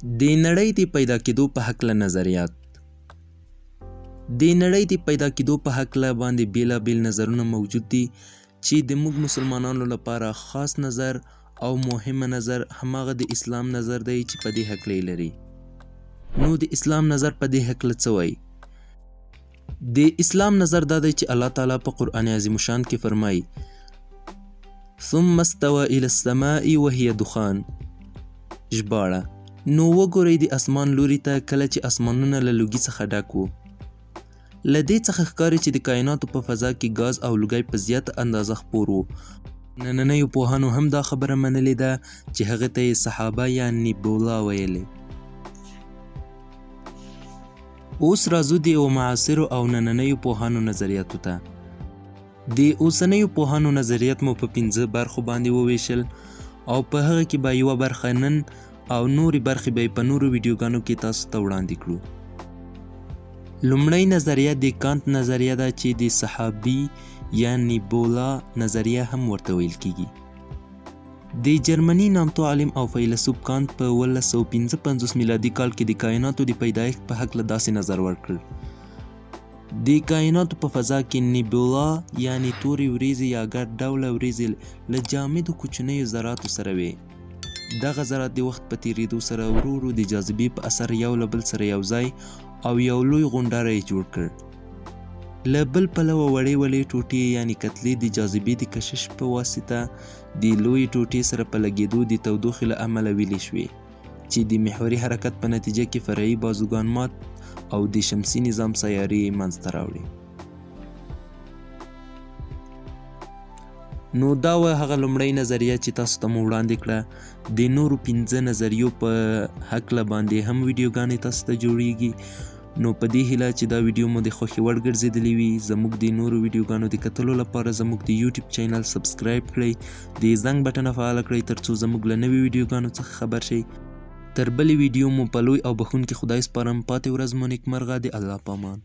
د نړۍ د پیدا کېدو په هکله نظریات. د نړۍ د پیدا کېدو په هکله باندې بیلابیل نظرونه موجود دي چې د موږ مسلمانانو لپاره خاص نظر او مهمه نظر هماغه د اسلام نظر دی چې په دې هکله یې لري. نو د اسلام نظر په دې هکله څه وایي؟ د اسلام نظر دا دی چې الله تعالی په قرآن عظیم شان کې فرمایي ثم استوى الى السماء وهي دخان. ژباړه: نو وګورئ د اسمان لوري ته کله چې اسمانونه له لوګي څخه ډک وو. له دې څخه ښکاري چې د کائناتو په فضا کې ګاز او لوګی په زیاته اندازه خپور وو. نننیو پوهانو هم دا خبره منلې ده چې هغه ته یې سحابه یا نیبولا ویلې. اوس راځو د معاصرو او نننیو پوهانو نظریاتو ته. د اوسنیو پوهانو نظریات مو په 5 برخو باندې وویشل او په هغه کې به یوه برخه نن او نورې برخې به په نورو ویډیوګانو کې تاسو ته وړاندې کړو. لومړی نظریه د کانت نظریه ده چې د صحابي یا نیبولا نظریه هم ورته ویل کیږي. د جرمني نامتو عالم او فیلسوف کانت په 1955 میلادي کال کې د کائناتو د پیدایښت په هکله داسې نظر ورکړ. د کائناتو په فضا کې نیبولا یعنی تورې وریځې یا ګډ ډوله وریځې له جامدو کوچنیو ذراتو سره وي. دغه ذرات د وخت په تیریدو سره ورو ورو د جاذبې په اثر یو له بل سره یو ځای او یو لوی غونډاره یې جوړ کړ. له بل پلوه وړې وړې ټوټې یعنی کتلې د جاذبې د کشش په واسطه د لویې ټوټې سره په لګېدو د تودوخې له امله ویلې شوې چې د محوري حرکت په نتیجه کې فرعي بازوګان مات او د شمسي نظام سیارې منځته راوړي. نو دا و هغه لومړی نظریه چې تاسو ته مو وړاندې کړه. د نورو 5 نظریو په هکله باندې هم ویډیوګانې تاسو ته جوړیږي. نو په دې هیله چې دا ویډیو مو د خوښې وړ ګرځېدلی وي. زموږ د نورو ویډیوګانو د کتلو لپاره زموږ د یوټیوب چینل سبسکرایب کړئ، د زنګ بټنه فعاله کړئ ترڅو زموږ له نوي ویډیوګانو څخه خبر شئ. تر بلې ویډیو مو په لوی او بخښونکي خدای سپارم. پاتې ورځ مو نیکمرغه. د الله په امان.